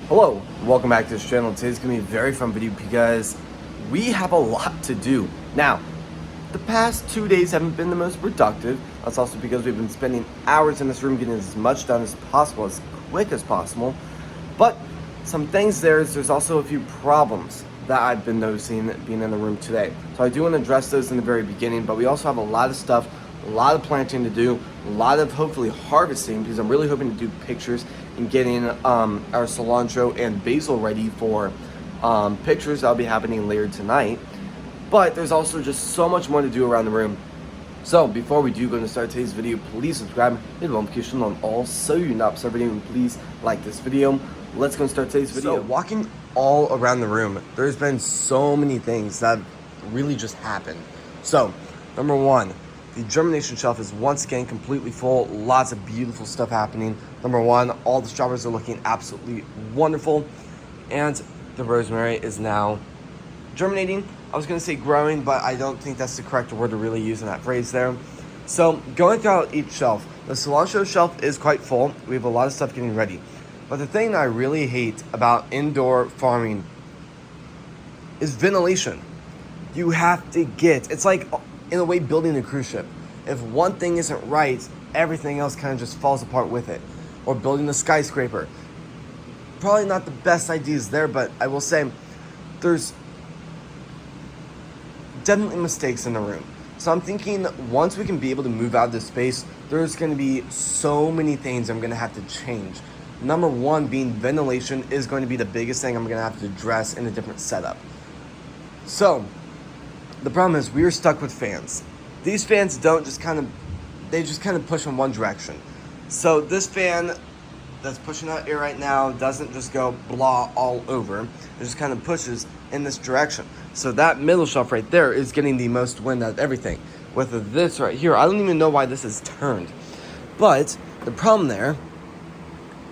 Hello, welcome back to this channel. Today's gonna be a very fun video because we have a lot to do. Now, the past 2 days haven't been the most productive. That's also because we've been spending hours in this room getting as much done as possible, as quick as possible. But some things there's also a few problems that I've been noticing being in the room today. So I do want to address those in the very beginning, but we also have a lot of stuff, a lot of planting to do, a lot of hopefully harvesting, because I'm really hoping to do pictures and getting our cilantro and basil ready for pictures that'll be happening later tonight. But there's also just so much more to do around the room. So before we do go to start today's video, please subscribe, hit the notification on all so you not miss our video, and please like this video. Let's go and start today's video. So walking all around the room, there's been so many things that really just happened. So number one, the germination shelf is once again completely full. Lots of beautiful stuff happening. Number one, all the strawberries are looking absolutely wonderful. And the rosemary is now germinating. I was gonna say growing, but I don't think that's the correct word to really use in that phrase there. So going throughout each shelf, the cilantro shelf is quite full. We have a lot of stuff getting ready. But the thing that I really hate about indoor farming is ventilation. You have to get, it's like in a way building a cruise ship. If one thing isn't right, everything else kind of just falls apart with it. Or building a skyscraper. Probably not the best ideas there, but I will say there's definitely mistakes in the room. So I'm thinking once we can be able to move out of this space, there's going to be so many things I'm going to have to change. Number one being ventilation is going to be the biggest thing I'm going to have to address in a different setup. So the problem is we're stuck with fans. These fans don't just they just kind of push in one direction. So this fan that's pushing out air right now doesn't just go blah all over. It just kind of pushes in this direction. So that middle shelf right there is getting the most wind out of everything. With this right here, I don't even know why this is turned. But the problem there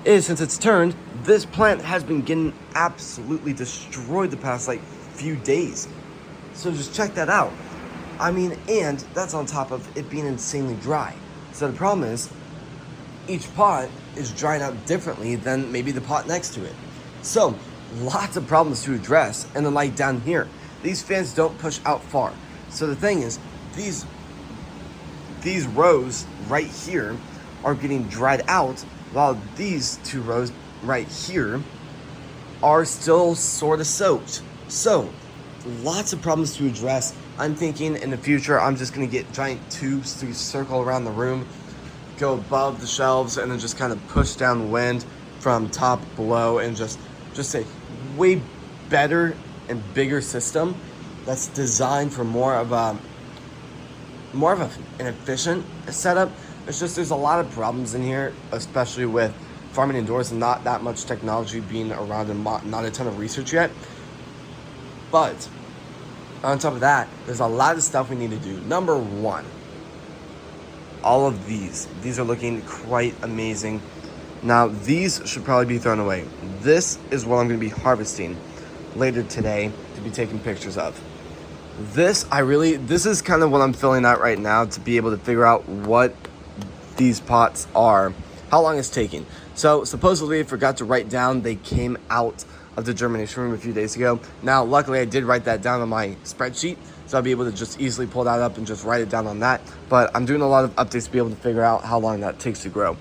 is since it's turned, this plant has been getting absolutely destroyed the past few days. So just check that out. I mean, and that's on top of it being insanely dry. So the problem is each pot is dried out differently than maybe the pot next to it. So lots of problems to address. And then down here, these fans don't push out far. So the thing is, these rows right here are getting dried out, while these two rows right here are still sort of soaked. So lots of problems to address. I'm thinking in the future, I'm just gonna get giant tubes to circle around the room, go above the shelves, and then just kind of push down wind from top below, and just a way better and bigger system that's designed for more of an efficient setup. It's just there's a lot of problems in here, especially with farming indoors and not that much technology being around and not a ton of research yet. But on top of that, there's a lot of stuff we need to do. Number one, all of these are looking quite amazing. Now these should probably be thrown away. This is what I'm going to be harvesting later today to be taking pictures of. This is kind of what I'm filling out right now to be able to figure out what these pots are, how long it's taking. So supposedly I forgot to write down they came out of the germination room a few days ago. Now luckily I did write that down on my spreadsheet, so I'll be able to just easily pull that up and just write it down on that. But I'm doing a lot of updates to be able to figure out how long that takes to grow.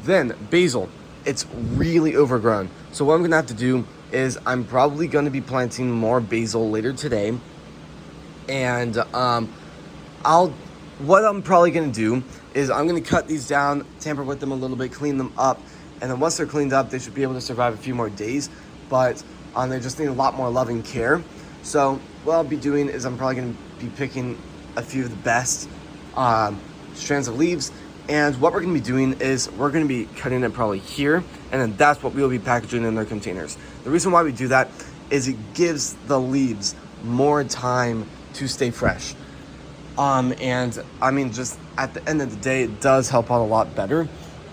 Then basil, it's really overgrown. So what I'm gonna have to do is I'm probably gonna be planting more basil later today. And what I'm probably gonna do is I'm gonna cut these down, tamper with them a little bit, clean them up, and then once they're cleaned up, they should be able to survive a few more days. But they just need a lot more loving care. So what I'll be doing is I'm probably gonna be picking a few of the best strands of leaves. And what we're gonna be doing is we're gonna be cutting it probably here, and then that's what we'll be packaging in their containers. The reason why we do that is it gives the leaves more time to stay fresh. And I mean, just at the end of the day, it does help out a lot better.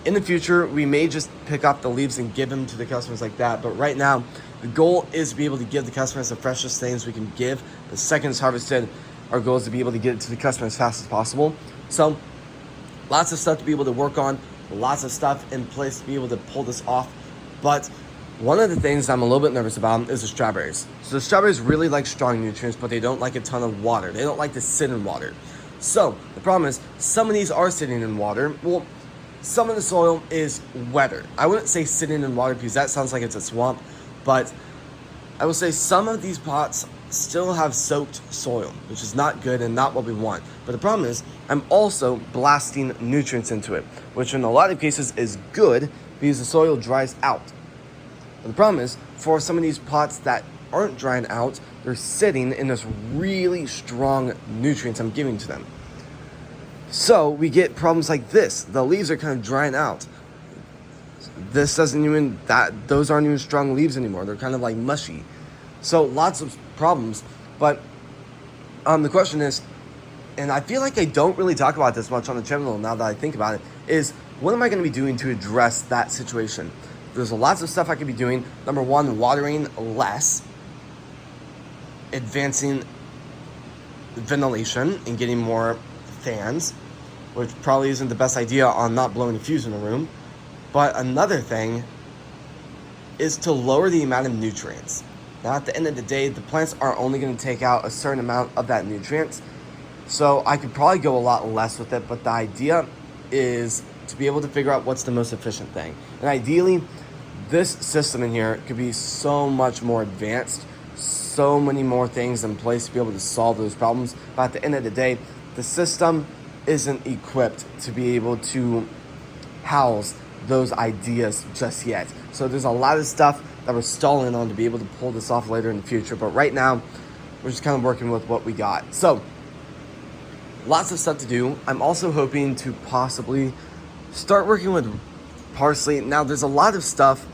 In the future, we may just pick up the leaves and give them to the customers like that. But right now, the goal is to be able to give the customers the freshest things we can give. The second it's harvested, our goal is to be able to get it to the customer as fast as possible. So lots of stuff to be able to work on, lots of stuff in place to be able to pull this off. But One of the things I'm a little bit nervous about is the strawberries. So the strawberries really like strong nutrients, but they don't like a ton of water. They don't like to sit in water. So the problem is some of these are sitting in water. Well, some of the soil is wetter. I wouldn't say sitting in water because that sounds like it's a swamp, but I will say some of these pots still have soaked soil, which is not good and not what we want. But the problem is I'm also blasting nutrients into it, which in a lot of cases is good because the soil dries out. But the problem is for some of these pots that aren't drying out, they're sitting in this really strong nutrients I'm giving to them. So we get problems like this. The leaves are kind of drying out. This doesn't even, those aren't even strong leaves anymore. They're kind of like mushy. So lots of problems. But the question is, and I feel like I don't really talk about this much on the channel now that I think about it, is what am I going to be doing to address that situation? There's lots of stuff I could be doing. Number one, watering less, advancing ventilation and getting more fans, which probably isn't the best idea on not blowing a fuse in a room. But another thing is to lower the amount of nutrients. Now at the end of the day, the plants are only going to take out a certain amount of that nutrients. So I could probably go a lot less with it, but the idea is to be able to figure out what's the most efficient thing. And ideally, this system in here could be so much more advanced, so many more things in place to be able to solve those problems. But at the end of the day, the system isn't equipped to be able to house those ideas just yet. So there's a lot of stuff that we're stalling on to be able to pull this off later in the future. But right now, we're just kind of working with what we got. So lots of stuff to do. I'm also hoping to possibly start working with parsley. Now there's a lot of stuff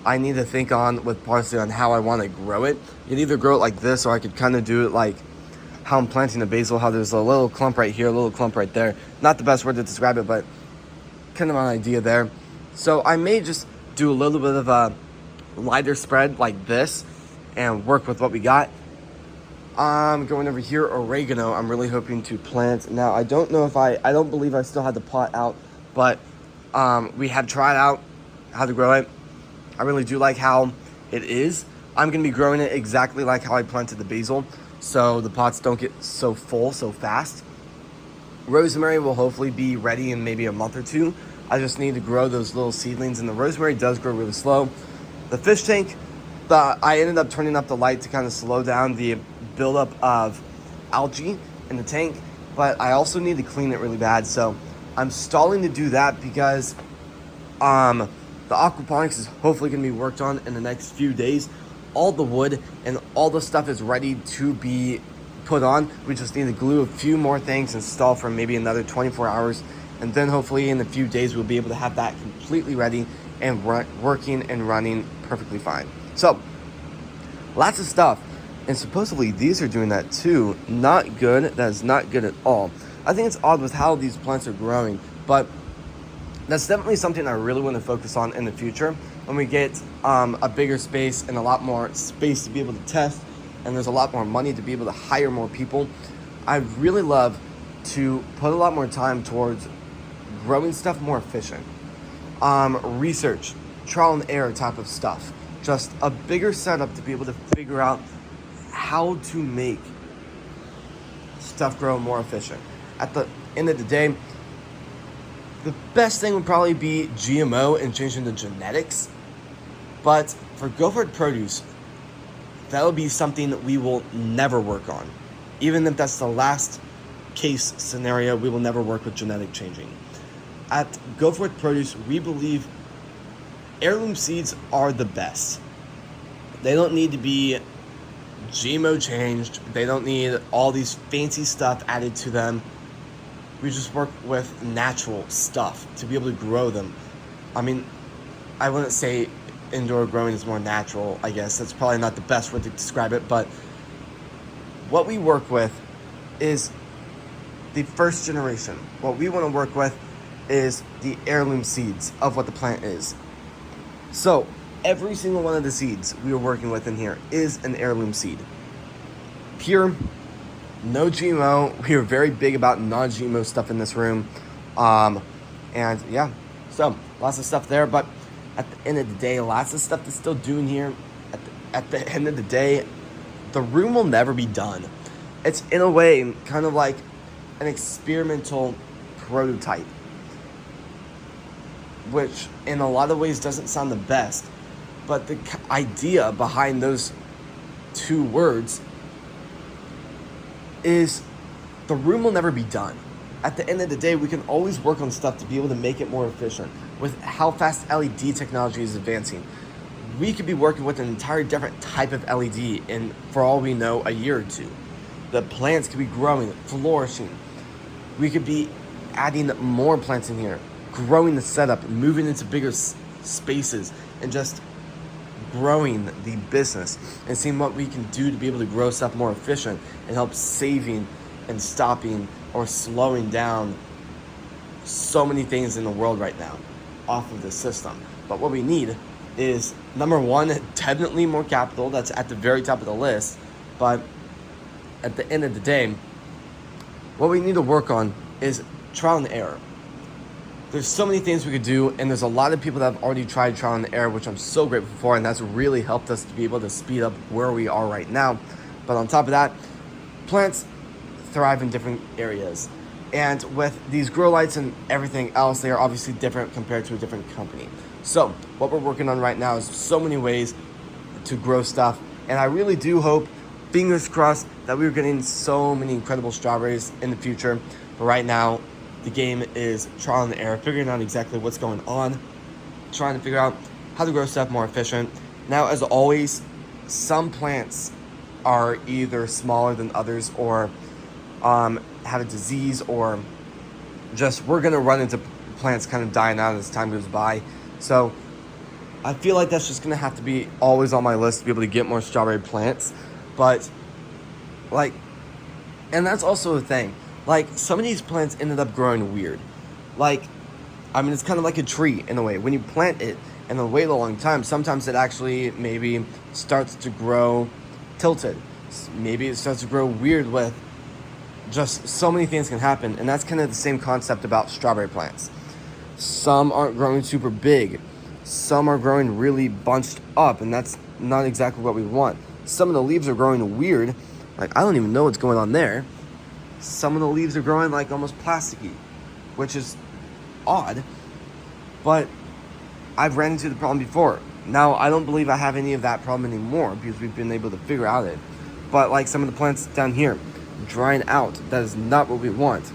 I need to think on with parsley on how I want to grow it. You can either grow it like this, or I could kind of do it like how I'm planting the basil, how there's a little clump right here, a little clump right there. Not the best word to describe it, but kind of an idea there. So I may just do a little bit of a lighter spread like this and work with what we got. Going over here, oregano, I'm really hoping to plant. Now, I don't know if I don't believe I still had the pot out, but we have tried out how to grow it. I really do like how it is. I'm going to be growing it exactly like how I planted the basil, so the pots don't get so full so fast. Rosemary will hopefully be ready in maybe a month or two. I just need to grow those little seedlings, and the rosemary does grow really slow. The fish tank, I ended up turning up the light to kind of slow down the buildup of algae in the tank, but I also need to clean it really bad, so I'm stalling to do that because the aquaponics is hopefully going to be worked on in the next few days. All the wood and all the stuff is ready to be put on. We just need to glue a few more things, install for maybe another 24 hours, and then hopefully in a few days we'll be able to have that completely ready and working and running perfectly fine. So lots of stuff, and supposedly these are doing that too. Not good. That is not good at all. I think it's odd with how these plants are growing, but that's definitely something I really want to focus on in the future when we get a bigger space and a lot more space to be able to test, and there's a lot more money to be able to hire more people. I really love to put a lot more time towards growing stuff more efficient. Research, trial and error type of stuff. Just a bigger setup to be able to figure out how to make stuff grow more efficient. At the end of the day, the best thing would probably be GMO and changing the genetics. But for Go For It Produce, that would be something that we will never work on. Even if that's the last case scenario, we will never work with genetic changing. At Go For It Produce, we believe heirloom seeds are the best. They don't need to be GMO changed. They don't need all these fancy stuff added to them. We just work with natural stuff to be able to grow them. I mean, I wouldn't say indoor growing is more natural, I guess. That's probably not the best way to describe it, but what we work with is the first generation. What we want to work with is the heirloom seeds of what the plant is. So every single one of the seeds we are working with in here is an heirloom seed. Pure, no GMO. We are very big about non-GMO stuff in this room. And yeah, so lots of stuff there. But at the end of the day, lots of stuff to still do in here. At the end of the day, the room will never be done. It's in a way kind of like an experimental prototype, which in a lot of ways doesn't sound the best, but the idea behind those two words is the room will never be done. At the end of the day, we can always work on stuff to be able to make it more efficient. With how fast LED technology is advancing, we could be working with an entire different type of LED in, for all we know, a year or two. The plants could be growing, flourishing. We could be adding more plants in here, growing the setup, moving into bigger spaces, and just growing the business and seeing what we can do to be able to grow stuff more efficient and help saving and stopping or slowing down so many things in the world right now off of this system. But what we need is, number one, definitely more capital. That's at the very top of the list. But at the end of the day, what we need to work on is trial and error. There's so many things we could do, and there's a lot of people that have already tried trial and error, which I'm so grateful for, and that's really helped us to be able to speed up where we are right now. But on top of that, plants thrive in different areas. And with these grow lights and everything else, they are obviously different compared to a different company. So what we're working on right now is so many ways to grow stuff. And I really do hope, fingers crossed, that we're getting so many incredible strawberries in the future. But right now, the game is trial and error, figuring out exactly what's going on, trying to figure out how to grow stuff more efficient. Now, as always, some plants are either smaller than others, or have a disease, or just we're going to run into plants kind of dying out as time goes by. So I feel like that's just going to have to be always on my list to be able to get more strawberry plants. But like, and that's also a thing. Like, some of these plants ended up growing weird. Like, I mean, it's kind of like a tree in a way. When you plant it and then wait a long time, sometimes it actually maybe starts to grow tilted. Maybe it starts to grow weird with just so many things can happen. And that's kind of the same concept about strawberry plants. Some aren't growing super big. Some are growing really bunched up, and that's not exactly what we want. Some of the leaves are growing weird. Like, I don't even know what's going on there. Some of the leaves are growing like almost plasticky, which is odd, but I've ran into the problem before. Now, I don't believe I have any of that problem anymore because we've been able to figure out it. But like some of the plants down here, drying out, that is not what we want.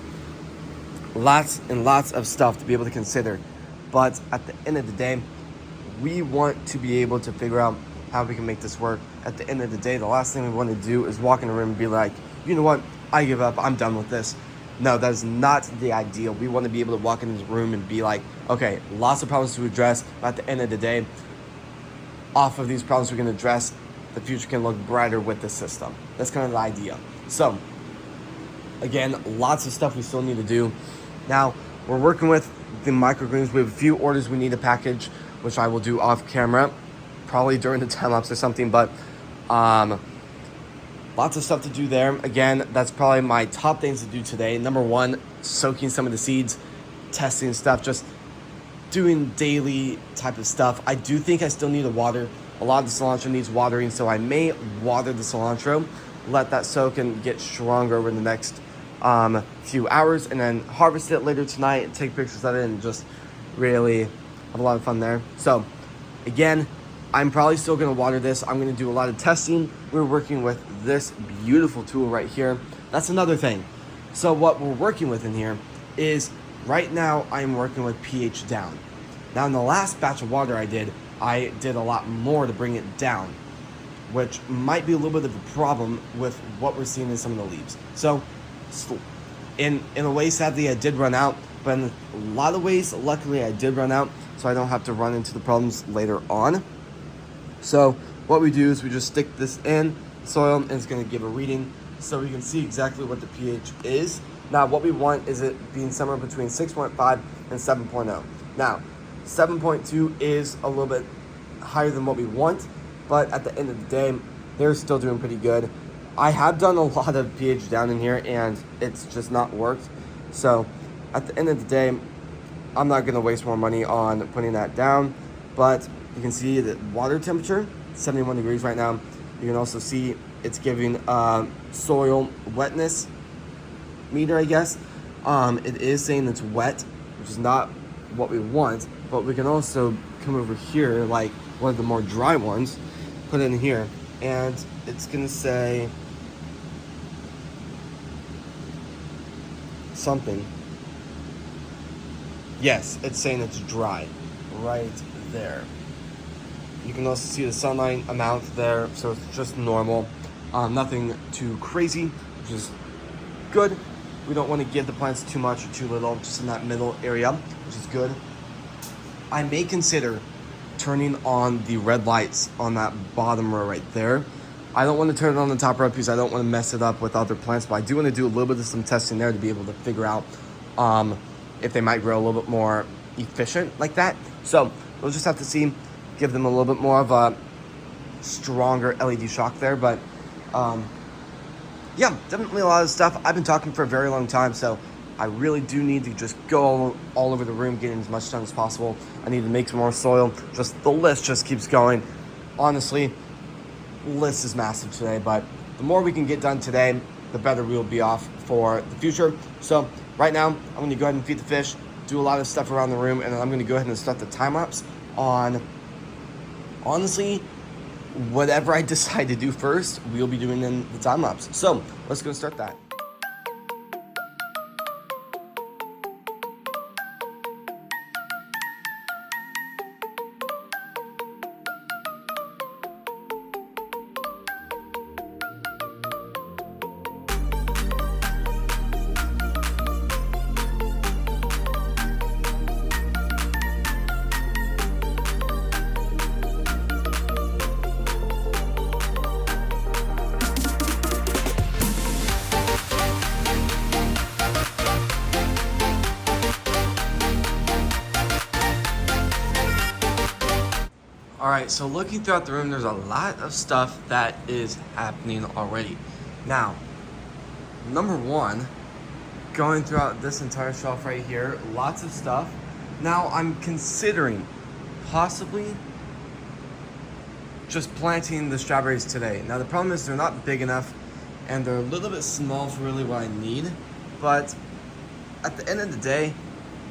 Lots and lots of stuff to be able to consider. But at the end of the day, we want to be able to figure out how we can make this work. At the end of the day, the last thing we want to do is walk in a room and be like, you know what, I give up, I'm done with this. No, that is not the ideal. We want to be able to walk in this room and be like, okay, lots of problems to address, but at the end of the day, off of these problems we can address, the future can look brighter with this system. That's kind of the idea. So, again, lots of stuff we still need to do. Now, we're working with the microgreens. We have a few orders we need to package, which I will do off camera, probably during the time lapse or something, but lots of stuff to do there. Again, that's probably my top things to do today. Number one, soaking some of the seeds, testing stuff, just doing daily type of stuff. I do think I still need to water. A lot of the cilantro needs watering, so I may water the cilantro, let that soak and get stronger over the next few hours, and then harvest it later tonight and take pictures of it and just really have a lot of fun there. So again, I'm probably still going to water this. I'm going to do a lot of testing. We're working with this beautiful tool right here. That's another thing. So what we're working with in here is, right now I'm working with pH down. Now in the last batch of water I did a lot more to bring it down, which might be a little bit of a problem with what we're seeing in some of the leaves. So in a way, sadly, I did run out, but in a lot of ways, luckily I did run out, so I don't have to run into the problems later on. So what we do is we just stick this in soil, and it's going to give a reading so we can see exactly what the pH is. Now what we want is it being somewhere between 6.5 and 7.0. Now 7.2 is a little bit higher than what we want, but at the end of the day, they're still doing pretty good. I have done a lot of pH down in here, and it's just not worked. So at the end of the day, I'm not going to waste more money on putting that down. but you can see the water temperature, 71 degrees right now. You can also see it's giving soil wetness meter, I guess. It is saying it's wet, which is not what we want, but we can also come over here, like one of the more dry ones, put it in here, and it's gonna say something. Yes, it's saying it's dry right there. You can also see the sunlight amount there, so it's just normal. Nothing too crazy, which is good. We don't want to give the plants too much or too little, just in that middle area, which is good. I may consider turning on the red lights on that bottom row right there. I don't want to turn it on the top row because I don't want to mess it up with other plants, but I do want to do a little bit of some testing there to be able to figure out if they might grow a little bit more efficient like that. So we'll just have to see, give them a little bit more of a stronger LED shock there, but yeah, definitely a lot of stuff. I've been talking for a very long time, so I really do need to just go all over the room, getting as much done as possible. I need to make some more soil. Just the list just keeps going. Honestly, list is massive today, but the more we can get done today, the better we'll be off for the future. So right now, I'm going to go ahead and feed the fish, do a lot of stuff around the room, and then I'm going to go ahead and start the time lapse on, honestly, whatever I decide to do first, we'll be doing in the time lapse. So let's go start that. Alright, so looking throughout the room, there's a lot of stuff that is happening already. Now, number one, going throughout this entire shelf right here, lots of stuff. Now, I'm considering possibly just planting the strawberries today. Now, the problem is they're not big enough, and they're a little bit small for really what I need. But at the end of the day,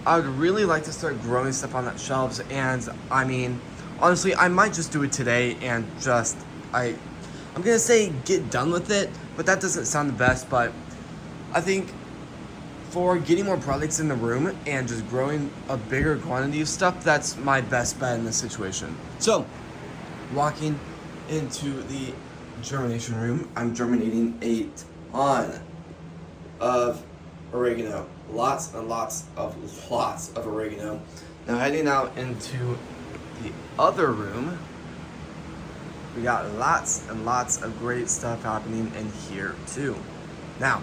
I would really like to start growing stuff on that shelves, and I mean, honestly, I might just do it today and just, I'm gonna say get done with it, but that doesn't sound the best, but I think for getting more products in the room and just growing a bigger quantity of stuff, that's my best bet in this situation. So, walking into the germination room, I'm germinating a ton of oregano. Lots and lots of oregano. Now heading out into the other room, we got lots and lots of great stuff happening in here too. Now,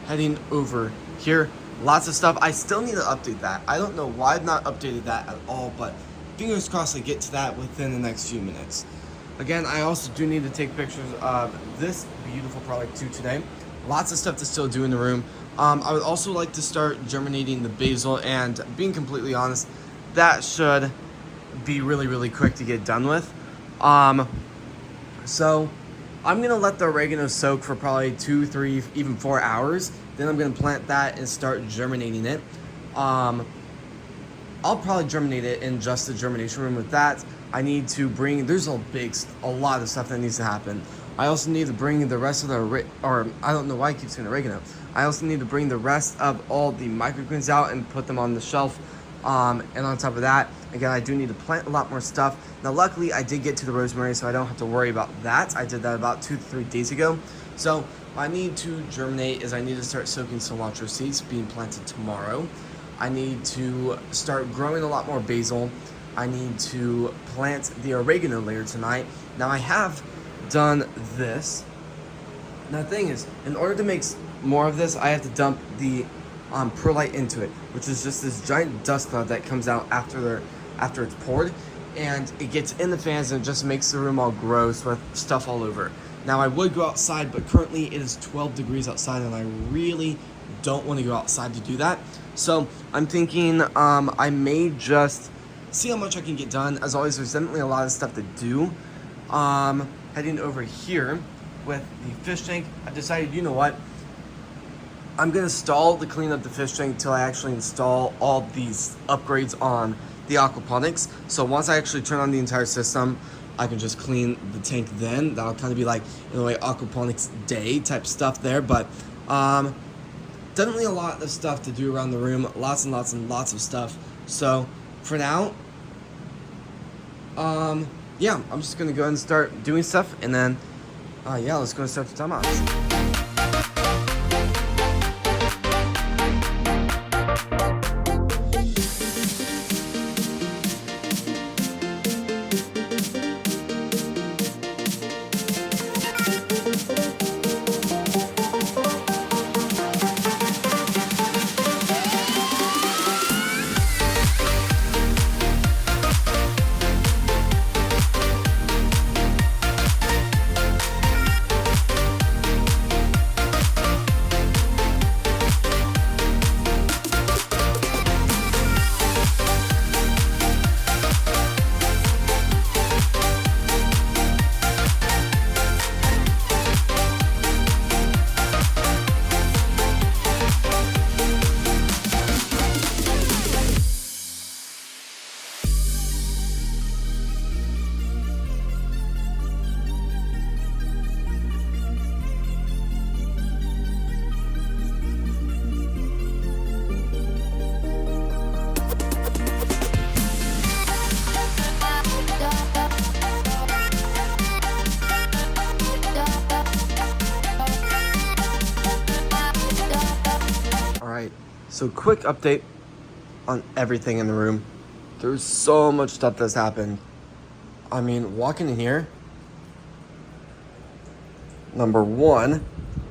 heading over here, lots of stuff. I still need to update that. I don't know why I've not updated that at all, but fingers crossed I get to that within the next few minutes. Again, I also do need to take pictures of this beautiful product too today. Lots of stuff to still do in the room. I would also like to start germinating the basil, and being completely honest, that should be really, really quick to get done with. So I'm gonna let the oregano soak for probably 2, 3, even 4 hours. Then I'm gonna plant that and start germinating it. I'll probably germinate it in just the germination room with that. I need to bring, there's a lot of stuff that needs to happen. I also need to bring the rest of the, I don't know why I keep saying oregano. I also need to bring the rest of all the microgreens out and put them on the shelf. And on top of that, again, I do need to plant a lot more stuff. Now, luckily, I did get to the rosemary, so I don't have to worry about that. I did that about 2 to 3 days ago. So what I need to germinate is I need to start soaking cilantro seeds being planted tomorrow. I need to start growing a lot more basil. I need to plant the oregano layer tonight. Now, I have done this. Now, the thing is, in order to make more of this, I have to dump the perlite into it, which is just this giant dust cloud that comes out after it's poured, and it gets in the fans and it just makes the room all gross with stuff all over. Now, I would go outside, but currently it is 12 degrees outside, and I really don't want to go outside to do that. So I'm thinking I may just see how much I can get done. As always, there's definitely a lot of stuff to do. Heading over here with the fish tank, I decided, you know what? I'm gonna stall to clean up the fish tank till I actually install all these upgrades on the aquaponics. So once I actually turn on the entire system, I can just clean the tank then. That'll kind of be like, in a way, aquaponics day type stuff there. But definitely a lot of stuff to do around the room. Lots and lots and lots of stuff. So for now, yeah, I'm just gonna go ahead and start doing stuff, and then yeah, let's go and start the time out. So quick update on everything in the room. There's so much stuff that's happened. I mean, walking in here, number one,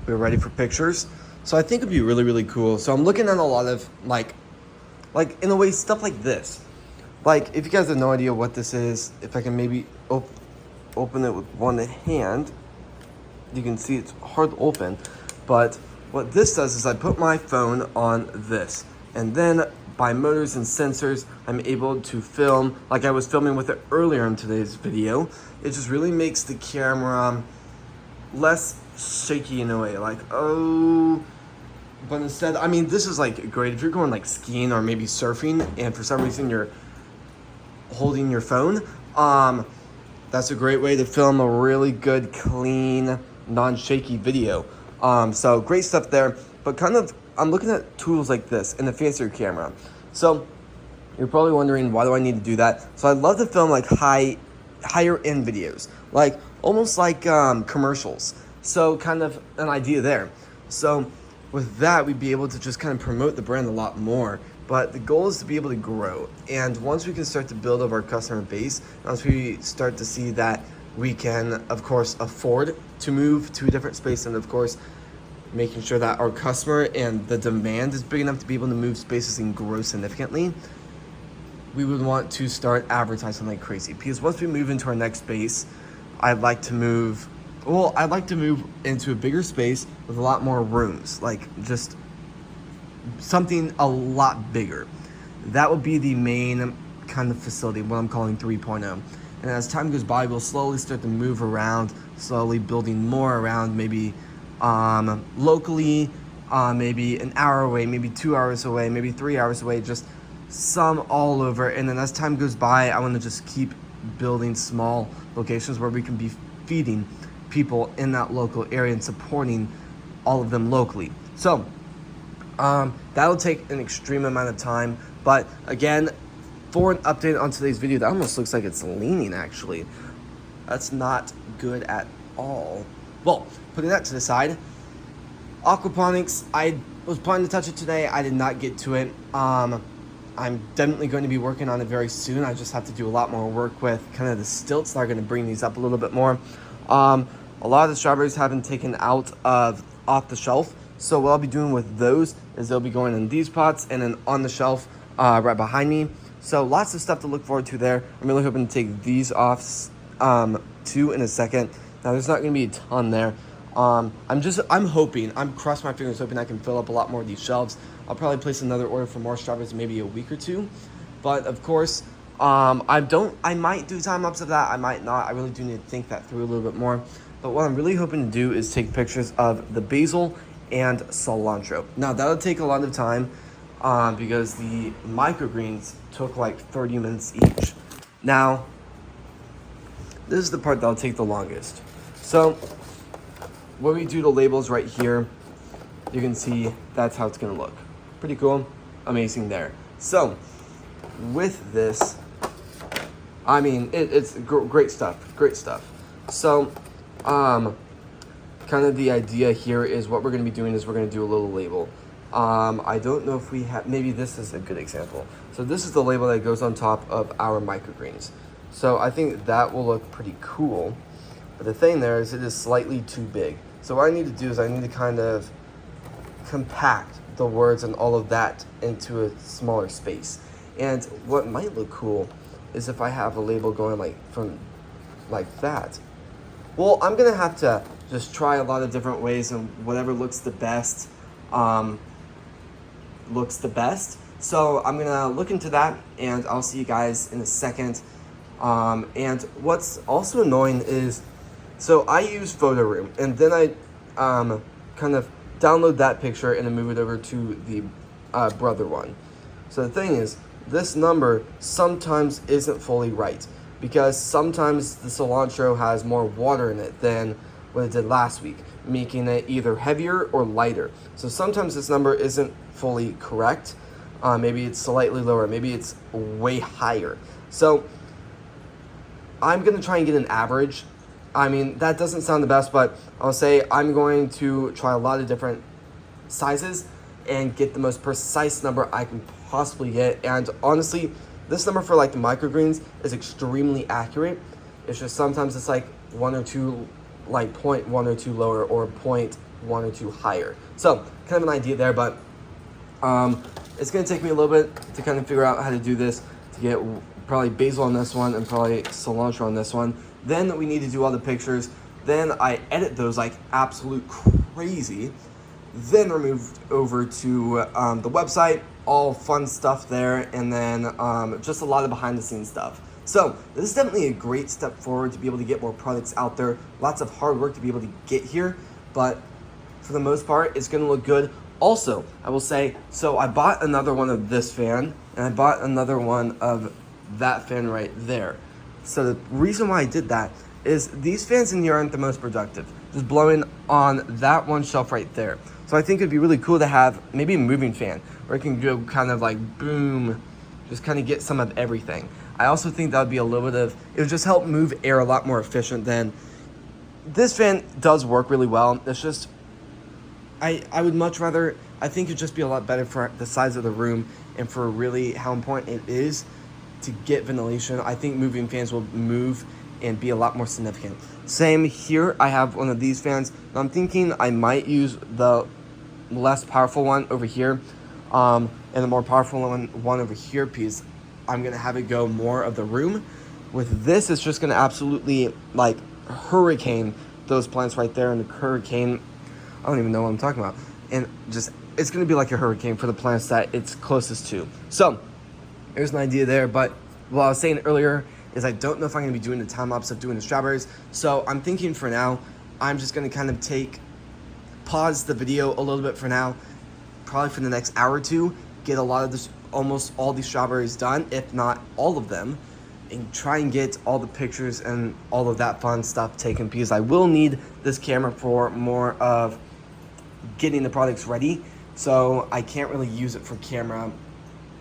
we're ready for pictures. So I think it'd be really, really cool. So I'm looking at a lot of like in a way, stuff like this. Like, if you guys have no idea what this is, if I can maybe open it with one hand, you can see it's hard to open. But what this does is I put my phone on this, and then by motors and sensors, I'm able to film like I was filming with it earlier in today's video. It just really makes the camera less shaky in a way, like, oh, but instead, I mean, this is like great if you're going like skiing or maybe surfing, and for some reason you're holding your phone. That's a great way to film a really good, clean, non-shaky video. So great stuff there, but kind of, I'm looking at tools like this in a fancier camera. So you're probably wondering, why do I need to do that? So I love to film like higher end videos, like almost like commercials. So kind of an idea there. So with that, we'd be able to just kind of promote the brand a lot more. But the goal is to be able to grow. And once we can start to build up our customer base, once we start to see that we can, of course, afford to move to a different space, and of course, making sure that our customer and the demand is big enough to be able to move spaces and grow significantly, we would want to start advertising like crazy. Because once we move into our next space, I'd like to move into a bigger space with a lot more rooms, like just something a lot bigger. That would be the main kind of facility, what I'm calling 3.0. And as time goes by, we'll slowly start to move around, slowly building more around, maybe locally, maybe an hour away, maybe 2 hours away, maybe 3 hours away, just some all over. And then as time goes by, I want to just keep building small locations where we can be feeding people in that local area and supporting all of them locally. So that'll take an extreme amount of time. But again, for an update on today's video, that almost looks like it's leaning actually. That's not good at all. Well, putting that to the side, aquaponics, I was planning to touch it today. I did not get to it. I'm definitely going to be working on it very soon. I just have to do a lot more work with kind of the stilts that are going to bring these up a little bit more. A lot of the strawberries have been taken off the shelf. So what I'll be doing with those is they'll be going in these pots and then on the shelf right behind me. So lots of stuff to look forward to there. I'm really hoping to take these off too in a second. Now there's not going to be a ton there. I'm hoping, I'm crossing my fingers hoping I can fill up a lot more of these shelves. I'll probably place another order for more strawberries in maybe a week or two. But of course, I might do time lapse of that. I might not. I really do need to think that through a little bit more. But what I'm really hoping to do is take pictures of the basil and cilantro. Now that'll take a lot of time, because the microgreens took like 30 minutes each. Now, this is the part that'll take the longest. So, when we do the labels right here, you can see that's how it's gonna look. Pretty cool, amazing there. So, with this, I mean, it's great stuff, great stuff. So, kind of the idea here is what we're gonna be doing is we're gonna do a little label. I don't know if we have, maybe this is a good example. So this is the label that goes on top of our microgreens. So I think that will look pretty cool. But the thing there is it is slightly too big. So what I need to do is I need to kind of compact the words and all of that into a smaller space. And what might look cool is if I have a label going like from like that. Well, I'm gonna have to just try a lot of different ways and whatever looks the best. So I'm gonna look into that and I'll see you guys in a second. And what's also annoying is, so I use Photo Room and then I kind of download that picture and then move it over to the brother one. So the thing is, this number sometimes isn't fully right because sometimes the cilantro has more water in it than what it did last week, making it either heavier or lighter. So sometimes this number isn't fully correct. Maybe it's slightly lower, maybe it's way higher. So I'm gonna try and get an average. I mean, that doesn't sound the best, but I'll say I'm going to try a lot of different sizes and get the most precise number I can possibly get. And honestly, this number for like the microgreens is extremely accurate. It's just sometimes it's like 1 or 2, like 0.1 or 2 lower or 0.1 or 2 higher. So kind of an idea there, but it's gonna take me a little bit to kind of figure out how to do this, to get probably basil on this one and probably cilantro on this one. Then we need to do all the pictures. Then I edit those like absolute crazy. Then we're moved over to the website, all fun stuff there, and then just a lot of behind the scenes stuff. So this is definitely a great step forward to be able to get more products out there. Lots of hard work to be able to get here, but for the most part, it's gonna look good. Also, I will say, so I bought another one of this fan, and I bought another one of that fan right there. So the reason why I did that is these fans in here aren't the most productive. Just blowing on that one shelf right there. So I think it'd be really cool to have maybe a moving fan where it can go kind of like boom, just kind of get some of everything. I also think that would be a little bit of, it would just help move air a lot more efficient than, this fan does work really well. It's just, I would much rather, I think it'd just be a lot better for the size of the room and for really how important it is to get ventilation. I think moving fans will move and be a lot more significant. Same here, I have one of these fans. I'm thinking I might use the less powerful one over here and the more powerful one over here because I'm gonna have it go more of the room. With this, it's just gonna absolutely like hurricane those plants right there, and the hurricane, I don't even know what I'm talking about. And just, it's gonna be like a hurricane for the plants that it's closest to. So, there's an idea there, but what I was saying earlier is I don't know if I'm gonna be doing the time lapse of doing the strawberries. So I'm thinking for now, I'm just gonna kind of pause the video a little bit for now, probably for the next hour or two, get a lot of this, almost all these strawberries done, if not all of them, and try and get all the pictures and all of that fun stuff taken because I will need this camera for more of getting the products ready. So I can't really use it for camera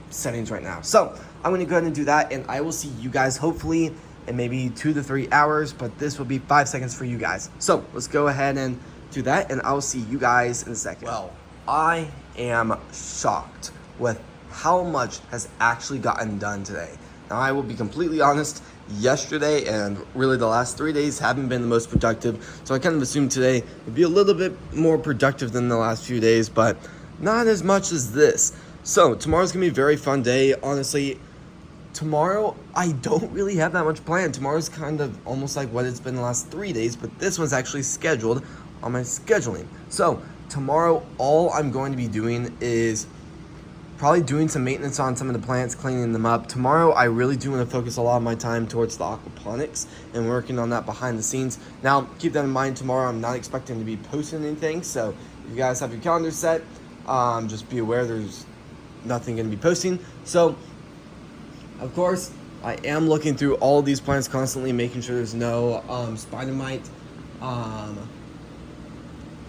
settings right now. So I'm gonna go ahead and do that, and I will see you guys hopefully in maybe 2 to 3 hours, but this will be 5 seconds for you guys. So let's go ahead and do that, and I'll see you guys in a second. Well, I am shocked with how much has actually gotten done today. Now, I will be completely honest, yesterday and really the last 3 days haven't been the most productive, so I kind of assumed today would be a little bit more productive than the last few days, but not as much as this. So tomorrow's gonna be a very fun day. Honestly, tomorrow I don't really have that much planned. Tomorrow's kind of almost like what it's been the last 3 days, but this one's actually scheduled on my scheduling. So tomorrow, all I'm going to be doing is probably doing some maintenance on some of the plants, cleaning them up. Tomorrow, I really do want to focus a lot of my time towards the aquaponics and working on that behind the scenes. Now, keep that in mind, tomorrow I'm not expecting to be posting anything, so if you guys have your calendar set, just be aware there's nothing going to be posting. So, of course, I am looking through all these plants constantly, making sure there's no spider mite,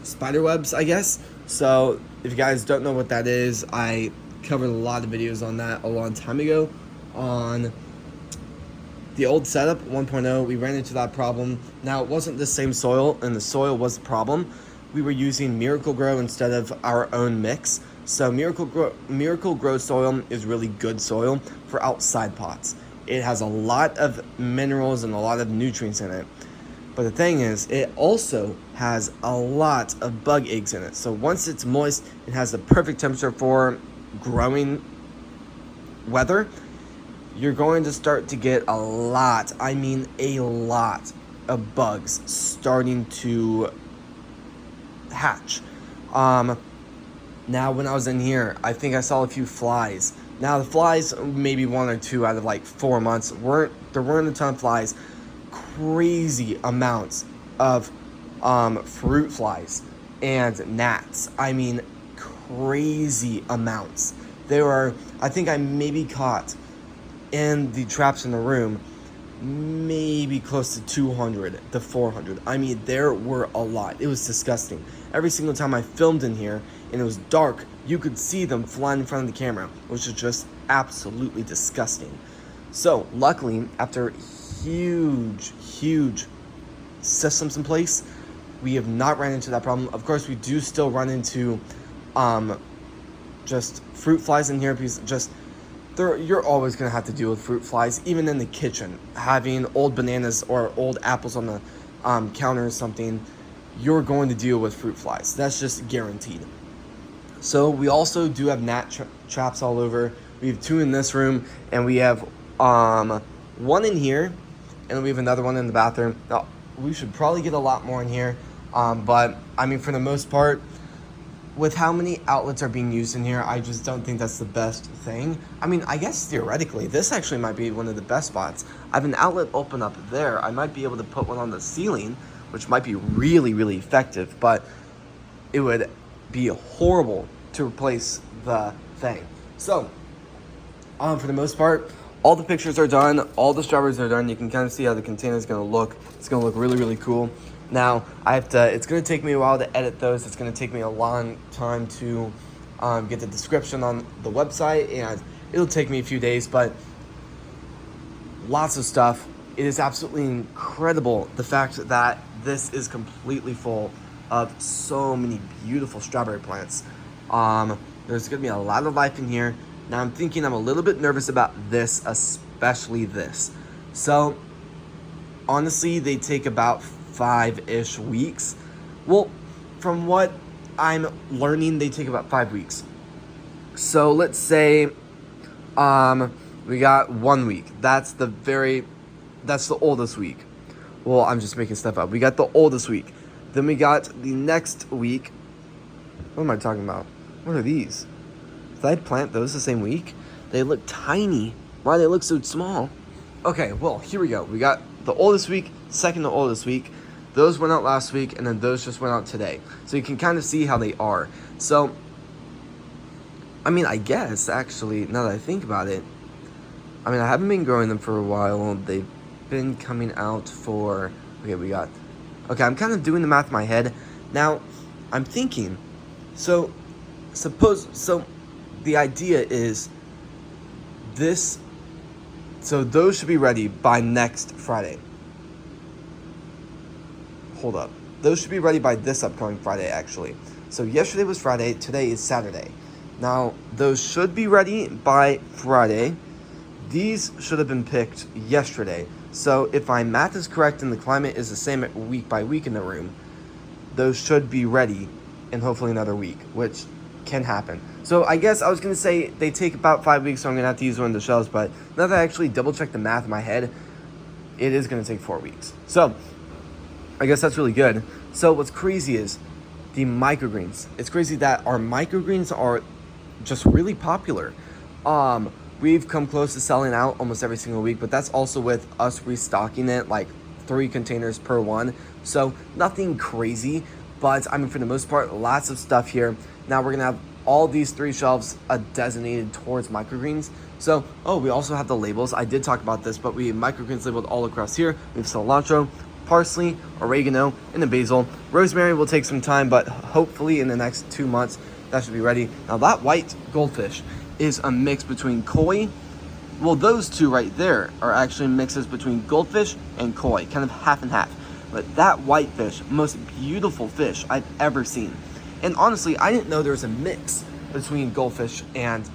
spider webs, I guess. So, if you guys don't know what that is, I covered a lot of videos on that a long time ago. On the old setup 1.0, we ran into that problem. Now, it wasn't the same soil, and the soil was the problem. We were using Miracle-Gro instead of our own mix. So Miracle-Gro soil is really good soil for outside pots. It has a lot of minerals and a lot of nutrients in it. But the thing is, it also has a lot of bug eggs in it. So once it's moist, it has the perfect temperature for growing weather. You're going to start to get a lot, I mean a lot of bugs starting to hatch. Now when I was in here, I think I saw a few flies. Now the flies, maybe 1 or 2 out of like 4 months, there weren't a ton of flies. Crazy amounts of fruit flies and gnats. I mean, crazy amounts. There were, I think I maybe caught in the traps in the room, maybe close to 200 to 400. I mean, there were a lot. It was disgusting. Every single time I filmed in here and it was dark, you could see them flying in front of the camera, which is just absolutely disgusting. So, luckily, after huge systems in place, we have not run into that problem. Of course, we do still run into just fruit flies in here, because you're always going to have to deal with fruit flies, even in the kitchen. Having old bananas or old apples on the counter or something, you're going to deal with fruit flies. That's just guaranteed. So we also do have gnat traps all over. We have 2 in this room, and we have 1 in here, and we have another one in the bathroom. Now, we should probably get a lot more in here, but I mean, for the most part, with how many outlets are being used in here, I just don't think that's the best thing. I mean, I guess theoretically, this actually might be one of the best spots. I have an outlet open up there. I might be able to put one on the ceiling, which might be really, really effective, but it would be horrible to replace the thing. So, for the most part, all the pictures are done, all the strawberries are done. You can kind of see how the container is going to look. It's going to look really, really cool. Now, it's going to take me a while to edit those. It's going to take me a long time to get the description on the website, and it'll take me a few days, but lots of stuff. It is absolutely incredible, the fact that this is completely full of so many beautiful strawberry plants. There's going to be a lot of life in here. Now, I'm thinking I'm a little bit nervous about this, especially this. So, honestly, they take about 5-ish weeks. Well, from what I'm learning, they take about 5 weeks. So let's say we got 1 week. That's the oldest week. Well, I'm just making stuff up. We got the oldest week. Then we got the next week. What am I talking about? What are these? Did I plant those the same week? They look tiny. Why do they look so small? Okay, well, here we go. We got the oldest week, second to oldest week. Those went out last week, and then those just went out today. So you can kind of see how they are. So, I mean, I guess, actually, now that I think about it, I mean, I haven't been growing them for a while. They've been coming out for, okay, I'm kind of doing the math in my head. Now, I'm thinking, so the idea is so those should be ready by next Friday. Hold up. Those should be ready by this upcoming Friday, actually. So yesterday was Friday, today is Saturday. Now, those should be ready by Friday. These should have been picked yesterday. So if my math is correct and the climate is the same week by week in the room, those should be ready in hopefully another week, which can happen. So I guess I was going to say they take about 5 weeks, so I'm going to have to use one of the shelves, but now that I actually double check the math in my head, it is going to take 4 weeks. So I guess that's really good. So what's crazy is the microgreens. It's crazy that our microgreens are just really popular. We've come close to selling out almost every single week, but that's also with us restocking it like 3 containers per one. So nothing crazy, but I mean, for the most part, lots of stuff here. Now we're gonna have all these 3 shelves designated towards microgreens. So, we also have the labels. I did talk about this, but we have microgreens labeled all across here. We have cilantro, parsley, oregano, and the basil. Rosemary will take some time, but hopefully in the next 2 months, that should be ready. Now that white goldfish is a mix between koi. Well, those two right there are actually mixes between goldfish and koi, kind of half and half. But that white fish, most beautiful fish I've ever seen. And honestly, I didn't know there was a mix between goldfish and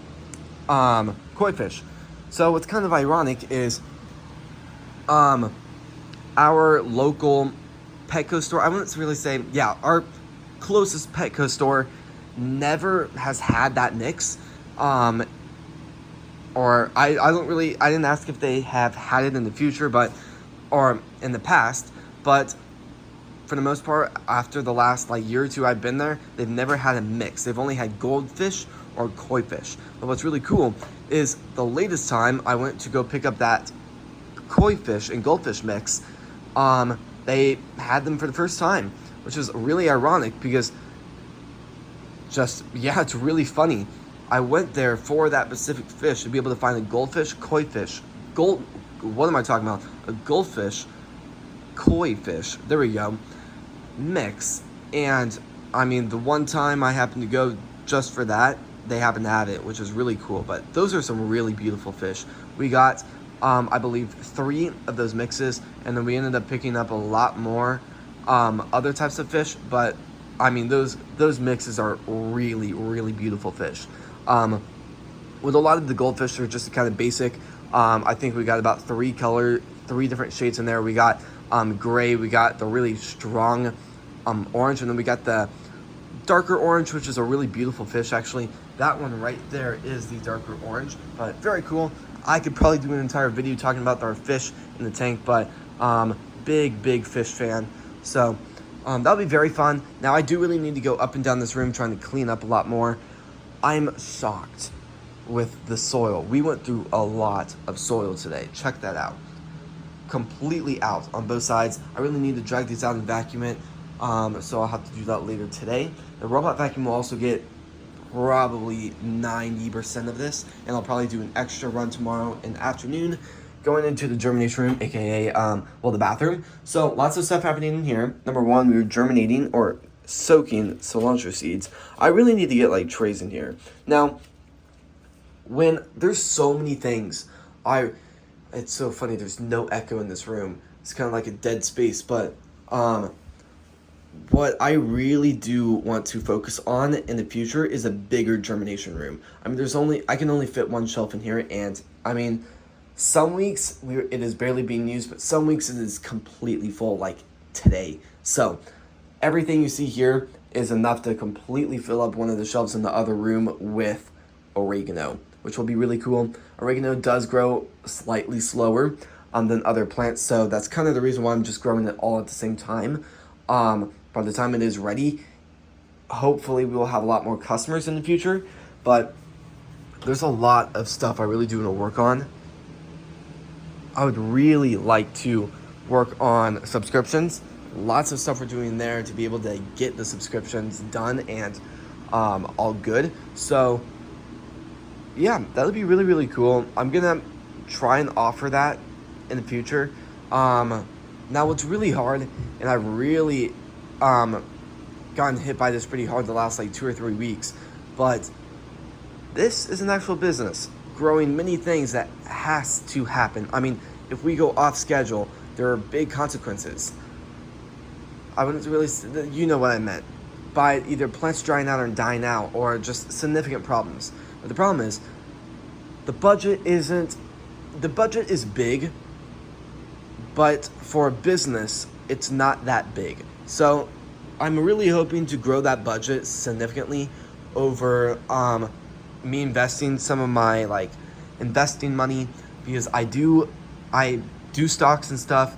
koi fish. So what's kind of ironic is our local Petco store, I wouldn't really say, our closest Petco store never has had that mix. Or I didn't ask if they have had it in the future, or in the past, but for the most part, after the last year or two I've been there, they've never had a mix. They've only had goldfish or koi fish. But what's really cool is the latest time I went to go pick up that koi fish and goldfish mix, they had them for the first time, which is really ironic because it's really funny. I went there for that specific fish to be able to find a goldfish, koi fish, what am I talking about? A goldfish, koi fish, there we go, mix. And I mean, the one time I happened to go just for that, they happen to have it, which is really cool. But those are some really beautiful fish. We got, I believe, 3 of those mixes, and then we ended up picking up a lot more other types of fish. But I mean, those mixes are really, really beautiful fish. With a lot of the goldfish, they're just kind of basic. I think we got about 3 different shades in there. We got gray, we got the really strong orange, and then we got the darker orange, which is a really beautiful fish. Actually, that one right there is the darker orange, but very cool. I could probably do an entire video talking about our fish in the tank, but big fish fan. So that'll be very fun. Now I do really need to go up and down this room trying to clean up a lot more. I'm shocked with the soil. We went through a lot of soil today. Check that out. Completely out on both sides. I really need to drag these out and vacuum it. So I'll have to do that later today. The robot vacuum will also get probably 90% of this, and I'll probably do an extra run tomorrow in the afternoon going into the germination room, aka the bathroom. So lots of stuff happening in here. Number one, we were germinating or soaking cilantro seeds. I really need to get trays in here. Now, when there's so many things, it's so funny, there's no echo in this room. It's kind of like a dead space, but what I really do want to focus on in the future is a bigger germination room. I mean, I can only fit 1 shelf in here, and I mean, some weeks it is barely being used, but some weeks it is completely full, like today. So everything you see here is enough to completely fill up one of the shelves in the other room with oregano, which will be really cool. Oregano does grow slightly slower than other plants, so that's kind of the reason why I'm just growing it all at the same time. By the time it is ready, hopefully we will have a lot more customers in the future, but there's a lot of stuff I really do want to work on. I would really like to work on subscriptions. Lots of stuff we're doing there to be able to get the subscriptions done and all good. So yeah, that would be really, really cool. I'm gonna try and offer that in the future. Now what's really hard, and I've really gotten hit by this pretty hard the last 2 or 3 weeks, but this is an actual business growing many things that has to happen. I mean, if we go off schedule, there are big consequences. I wouldn't really, you know what I meant, by either plants drying out or dying out, or just significant problems. But the problem is, the budget is big, but for a business, it's not that big. So I'm really hoping to grow that budget significantly over me investing some of my investing money, because I do stocks and stuff,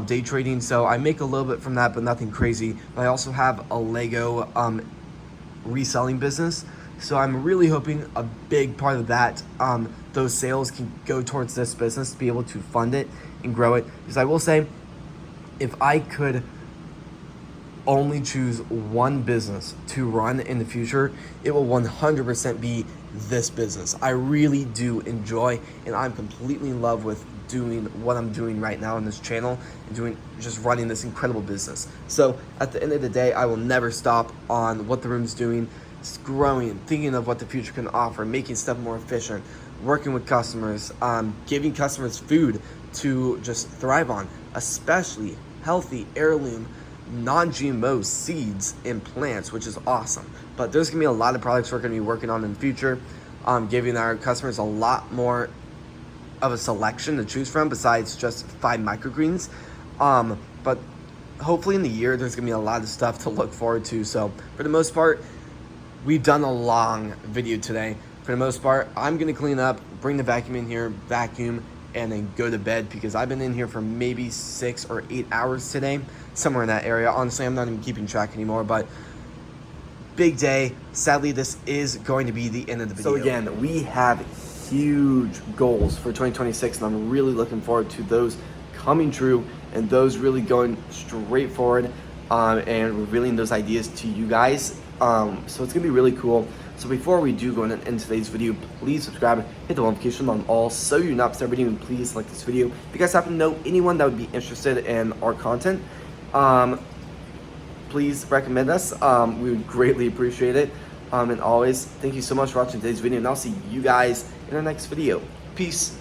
day trading, so I make a little bit from that, but nothing crazy. But I also have a Lego reselling business, So I'm really hoping a big part of that, those sales can go towards this business to be able to fund it and grow it. Because I will say, if I could only choose one business to run in the future, it will 100% be this business. I really do enjoy, and I'm completely in love with doing what I'm doing right now on this channel and just running this incredible business. So at the end of the day, I will never stop on what the room's doing. It's growing, thinking of what the future can offer, making stuff more efficient, working with customers, giving customers food to just thrive on, especially healthy heirloom non-GMO seeds and plants, which is awesome. But there's gonna be a lot of products we're gonna be working on in the future, giving our customers a lot more of a selection to choose from besides just 5 microgreens. But hopefully in the year there's gonna be a lot of stuff to look forward to. So for the most part, we've done a long video today. For the most part, I'm gonna clean up, bring the vacuum in here, vacuum, and then go to bed because I've been in here for maybe 6 or 8 hours today, somewhere in that area. Honestly, I'm not even keeping track anymore, but big day. Sadly, this is going to be the end of the video. So again, we have huge goals for 2026, and I'm really looking forward to those coming true and those really going straight forward and revealing those ideas to you guys. So it's gonna be really cool. So before we do go in today's video, please subscribe, hit the notification on all so you're not missing our video, and please like this video. If you guys happen to know anyone that would be interested in our content, please recommend us. We would greatly appreciate it. And always, thank you so much for watching today's video, and I'll see you guys in our next video. Peace.